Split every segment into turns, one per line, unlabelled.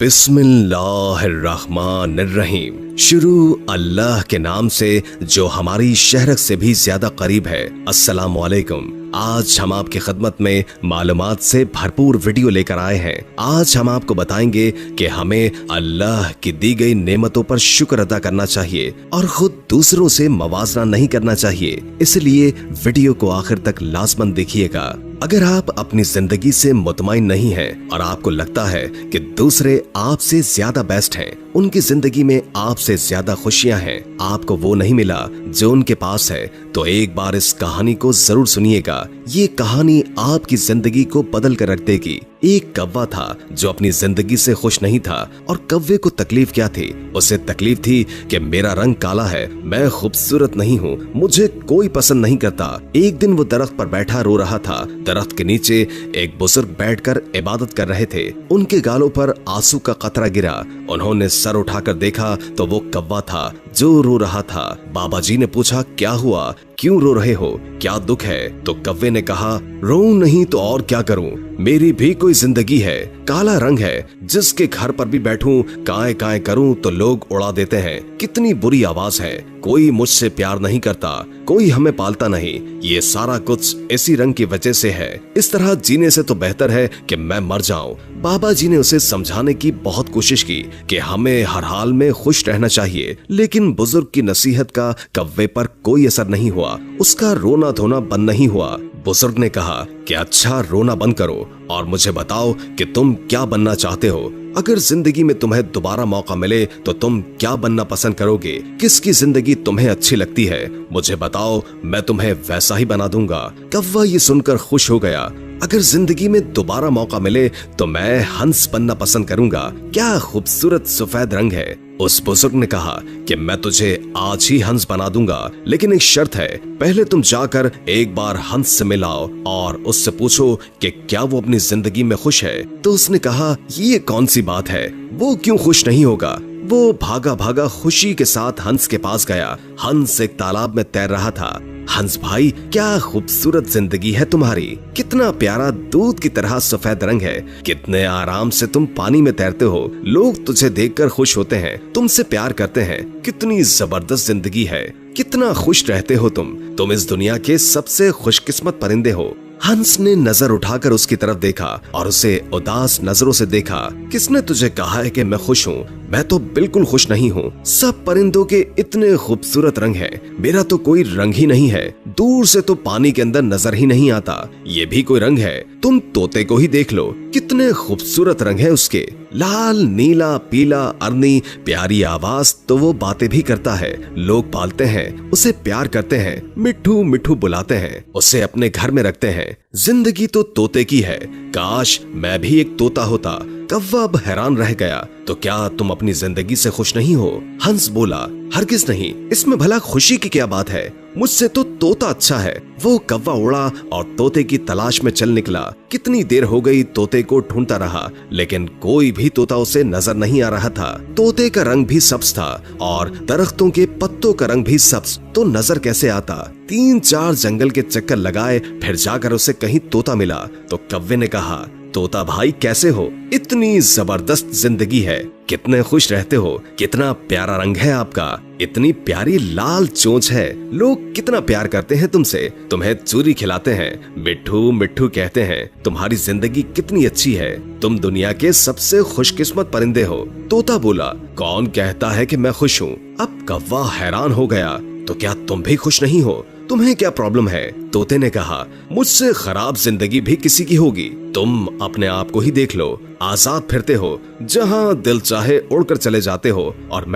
बिस्मिल्लाहिर्रहमानिर्रहीम। शुरू अल्लाह के नाम से जो हमारी शहरत से भी ज्यादा करीब है। अस्सलाम वालेकुम। आज हम आपकी खिदमत में मालूमात से भरपूर वीडियो लेकर आए हैं। आज हम आपको बताएंगे कि हमें अल्लाह की दी गई नेमतों पर शुक्र अदा करना चाहिए और खुद दूसरों से मवाजना नहीं करना चाहिए। इसलिए वीडियो को आखिर तक लाजमन देखिएगा। अगर आप अपनी जिंदगी से मुतमईन नहीं हैं और आपको लगता है कि दूसरे आपसे ज्यादा बेस्ट हैं, उनकी जिंदगी में आपसे ज्यादा खुशियां हैं, आपको वो नहीं मिला जो उनके पास है, तो एक बार इस कहानी को जरूर सुनिएगा। ये कहानी आपकी जिंदगी को बदल कर रख देगी। एक कौवा था जो अपनी जिंदगी से खुश नहीं था। और कौवे को तकलीफ क्या थी? उसे तकलीफ थी कि मेरा रंग काला है, मैं खूबसूरत नहीं हूँ, मुझे कोई पसंद नहीं करता। एक दिन वो दरख्त पर बैठा रो रहा था। दरख्त के नीचे एक बुजुर्ग बैठकर इबादत कर रहे थे। उनके गालों पर आंसू का कतरा गिरा। उन्होंने सर उठाकर देखा तो वो कौवा था जो रो रहा था। बाबा जी ने पूछा, क्या हुआ, क्यों रो रहे हो, क्या दुख है? तो कौवे ने कहा, रोऊं नहीं तो और क्या करूं, मेरी भी कोई जिंदगी है, काला रंग है, जिसके घर पर भी बैठूं काए काए करूं तो लोग उड़ा देते हैं। कितनी बुरी आवाज है, कोई मुझसे प्यार नहीं करता, कोई हमें पालता नहीं, ये सारा कुछ इसी रंग की वजह से है। इस तरह जीने से तो बेहतर है कि मैं मर जाऊं। बाबा जी ने उसे समझाने की बहुत कोशिश की कि हमें हर हाल में खुश रहना चाहिए, लेकिन बुजुर्ग की नसीहत का कौवे पर कोई असर नहीं हुआ। उसका रोना धोना बंद नहीं हुआ। बुजुर्ग ने कहा कि अच्छा, रोना बंद करो और मुझे बताओ कि तुम क्या बनना चाहते हो। अगर जिंदगी में तुम्हें दोबारा मौका मिले तो तुम क्या बनना पसंद करोगे? किसकी जिंदगी तुम्हें अच्छी लगती है? मुझे बताओ, मैं तुम्हें वैसा ही बना दूंगा। कौवा ये सुनकर खुश हो गया। अगर जिंदगी में दोबारा मौका मिले तो मैं हंस बनना पसंद करूंगा। क्या खूबसूरत सफेद रंग है। उस बुजुर्ग ने कहा कि मैं तुझे आज ही हंस बना दूंगा, लेकिन एक शर्त है, पहले तुम जाकर एक बार हंस से मिलाओ और उससे पूछो कि क्या वो अपनी जिंदगी में खुश है। तो उसने कहा, ये कौन सी बात है, वो क्यों खुश नहीं होगा? वो भागा भागा खुशी के साथ हंस के पास गया। हंस एक तालाब में तैर रहा था। हंस भाई, क्या खूबसूरत जिंदगी है तुम्हारी, कितना प्यारा दूध की तरह सफेद रंग है, कितने आराम से तुम पानी में तैरते हो, लोग तुझे देखकर खुश होते हैं, तुमसे प्यार करते हैं, कितनी जबरदस्त जिंदगी है, कितना खुश रहते हो तुम इस दुनिया के सबसे खुशकिस्मत परिंदे हो। हंस ने नजर उठाकर उसकी तरफ देखा और उसे उदास नजरों से देखा। किसने तुझे कहा है कि मैं खुश हूँ? मैं तो बिल्कुल खुश नहीं हूँ। सब परिंदों के इतने खूबसूरत रंग हैं, मेरा तो कोई रंग ही नहीं है। दूर से तो पानी के अंदर नजर ही नहीं आता, ये भी कोई रंग है? तुम तोते को ही देख लो, कितने खूबसूरत रंग है उसके, लाल, नीला, पीला, अरनी, प्यारी आवाज, तो वो बातें भी करता है, लोग पालते हैं, उसे प्यार करते हैं, मिठू मिठू बुलाते हैं, उसे अपने घर में रखते हैं। जिंदगी तो तोते की है, काश मैं भी एक तोता होता। कौवा अब हैरान रह गया। तो क्या तुम अपनी जिंदगी से खुश नहीं हो? हंस बोला, हरगिज नहीं, इसमें भला खुशी की क्या बात है, मुझसे तो तोता अच्छा है। वो कौवा उड़ा और तोते की तलाश में चल निकला। कितनी देर हो गई तोते को ढूंढता रहा, लेकिन कोई भी तोता उसे नजर नहीं आ रहा था। तोते का रंग भी सब्ज था और दरख्तों के पत्तों का रंग भी सब्ज, तो नजर कैसे आता? 3-4 जंगल के चक्कर लगाए, फिर जाकर उसे कहीं तोता मिला। तो कौवे ने कहा, तोता भाई कैसे हो, इतनी जबरदस्त जिंदगी है, कितने खुश रहते हो, कितना प्यारा रंग है आपका, इतनी प्यारी लाल चोंच है, लोग कितना प्यार करते हैं तुमसे, तुम्हें चूरी खिलाते हैं, मिठू मिठू कहते हैं, तुम्हारी जिंदगी कितनी अच्छी है, तुम दुनिया के सबसे खुशकिस्मत परिंदे हो। तोता बोला, कौन कहता है कि मैं खुश हूँ? अब कौवा हैरान हो गया, तो क्या तुम भी खुश नहीं हो? तुम्हें क्या प्रॉब्लम है? तोते ने कहा, मुझसे खराब जिंदगी भी किसी की होगी, तुम अपने आप को ही देख लो, आजाद फिरते हो, जहाँ दिल चाहे उड़कर चले जाते हो, और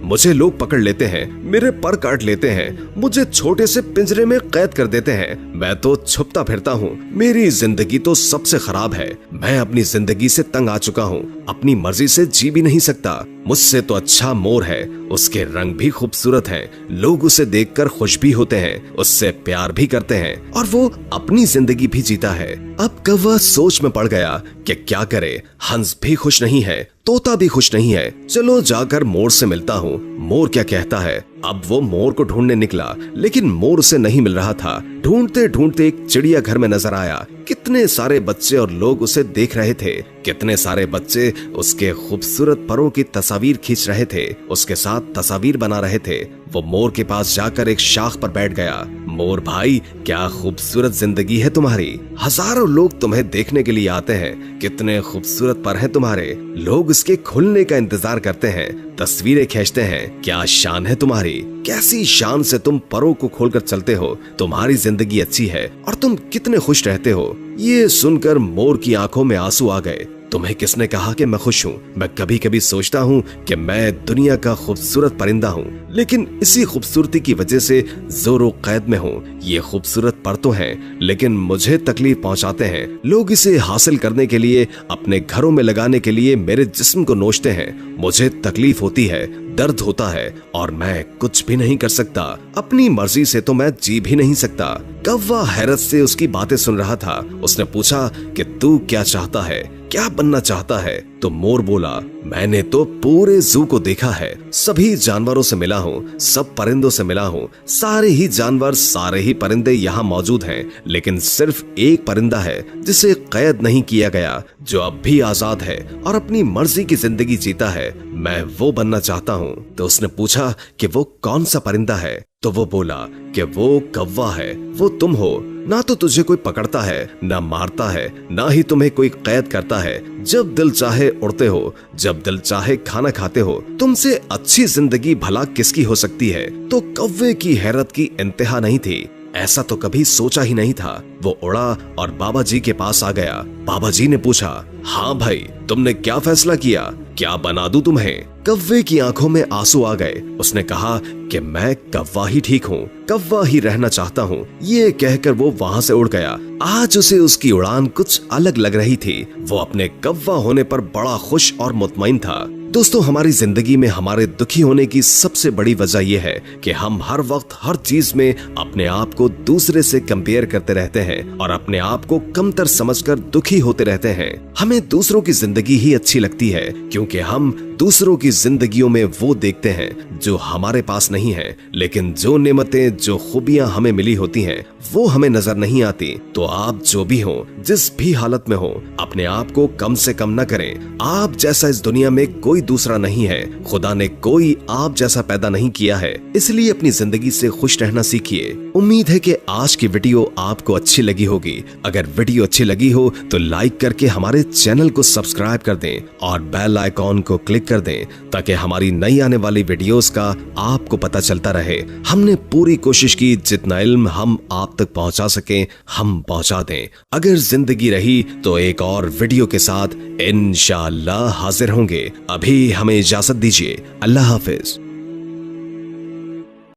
मुझे लोग पकड़ लेते हैं, मेरे पर काट लेते हैं, मुझे छोटे से पिंजरे में कैद कर देते हैं, मैं तो छुपता फिरता हूँ, मेरी जिंदगी तो सबसे खराब है, मैं अपनी जिंदगी से तंग आ चुका हूँ, अपनी मर्जी से जी भी नहीं सकता, मुझसे तो अच्छा मोर है, उसके रंग भी खूबसूरत हैं, लोग उसे देखकर खुश भी होते हैं, उससे प्यार भी करते हैं, और वो अपनी जिंदगी भी जीता है। अब कौवा सोच में पड़ गया कि क्या करे, हंस भी खुश नहीं है, तोता भी खुश नहीं है, चलो जाकर मोर से मिलता हूँ, मोर क्या कहता है। अब वो मोर को ढूंढने निकला, लेकिन मोर उसे नहीं मिल रहा था। ढूंढते ढूंढते एक चिड़िया घर में नजर आया। कितने सारे बच्चे और लोग उसे देख रहे थे। कितने सारे बच्चे उसके खूबसूरत परों की तस्वीर खींच रहे थे, उसके साथ तस्वीर बना रहे थे। वो मोर के पास जाकर एक शाख पर बैठ गया। मोर भाई, क्या खूबसूरत जिंदगी है तुम्हारी। हजारों लोग तुम्हें देखने के लिए आते हैं। कितने खूबसूरत पर हैं तुम्हारे। लोग इसके खुलने का इंतजार करते हैं, तस्वीरें खींचते हैं। क्या शान है तुम्हारी। कैसी शान से तुम परों को खोलकर चलते हो। तुम्हारी जिंदगी अच्छी है और तुम कितने खुश रहते हो। ये सुनकर मोर की आंखों में आंसू आ गए। तुम्हें किसने कहा कि मैं खुश हूँ। मैं कभी कभी सोचता हूँ कि मैं दुनिया का खूबसूरत परिंदा हूँ, लेकिन इसी खूबसूरती की वजह से जोरो कैद में हूँ। ये खूबसूरत पर तो हैं, लेकिन मुझे तकलीफ पहुँचाते हैं। लोग इसे हासिल करने के लिए, अपने घरों में लगाने के लिए मेरे जिस्म को नोचते हैं। मुझे तकलीफ होती है, दर्द होता है और मैं कुछ भी नहीं कर सकता। अपनी मर्जी से तो मैं जी भी नहीं सकता। कौवा हैरत से उसकी बातें सुन रहा था। उसने पूछा कि तू क्या चाहता है, क्या बनना चाहता है। तो मोर बोला, मैंने तो पूरे जू को देखा है। सभी जानवरों से मिला हूँ, सब परिंदों से मिला हूँ। सारे ही जानवर, सारे ही परिंदे यहाँ मौजूद हैं, लेकिन सिर्फ एक परिंदा है जिसे कैद नहीं किया गया, जो अब भी आजाद है और अपनी मर्जी की जिंदगी जीता है। मैं वो बनना चाहता हूँ। तो उसने पूछा कि वो कौन सा परिंदा है। तो वो बोला कि वो कौवा है। वो तुम हो। ना तो तुझे कोई पकड़ता है, ना मारता है, ना ही तुम्हें कोई कैद करता है। जब दिल चाहे उड़ते हो, जब दिल चाहे खाना खाते हो। तुमसे अच्छी जिंदगी भला किसकी हो सकती है। तो कौवे की हैरत की इंतहा नहीं थी। ऐसा तो कभी सोचा ही नहीं था। वो उड़ा और बाबा जी के पास आ गया। बाबा जी ने पूछा, हाँ भाई, तुमने क्या फैसला किया, क्या बना दूं तुम्हें। कौवे की आंखों में आंसू आ गए। उसने कहा कि मैं कौवा ही ठीक हूँ, कौवा ही रहना चाहता हूँ। ये कहकर वो वहाँ से उड़ गया। आज उसे उसकी उड़ान कुछ अलग लग रही थी। वो अपने कौवा होने पर बड़ा खुश और मुतमईन था। दोस्तों, हमारी जिंदगी में हमारे दुखी होने की सबसे बड़ी वजह यह है कि हम हर वक्त हर चीज में अपने आप को दूसरे से कंपेयर करते रहते हैं और अपने आप को कमतर समझकर दुखी होते रहते हैं। हमें दूसरों की जिंदगी ही अच्छी लगती है, क्योंकि हम दूसरों की जिंदगियों में वो देखते हैं जो हमारे पास नहीं है। लेकिन जो नेमतें, जो खूबियां हमें मिली होती हैं, वो हमें नजर नहीं आती। तो आप जो भी हो, जिस भी हालत में हो, अपने आप को कम से कम न करें। आप जैसा इस दुनिया में कोई दूसरा नहीं है। खुदा ने कोई आप जैसा पैदा नहीं किया है, इसलिए अपनी जिंदगी से खुश रहना सीखिए। उम्मीद है कि आज की वीडियो आपको अच्छी लगी होगी। अगर वीडियो अच्छी लगी हो तो लाइक करके हमारे चैनल को सब्सक्राइब कर दें और बेल आइकॉन को क्लिक कर दें, ताकि हमारी नई आने वाली वीडियोस का आपको पता चलता रहे। हमने पूरी कोशिश की जितना इल्म हम आप तक पहुंचा सकें हम पहुंचा दें। अगर जिंदगी रही तो एक और वीडियो के साथ इंशाअल्लाह हाजिर होंगे। अभी हमें इजाजत दीजिए। अल्लाह हाफिज।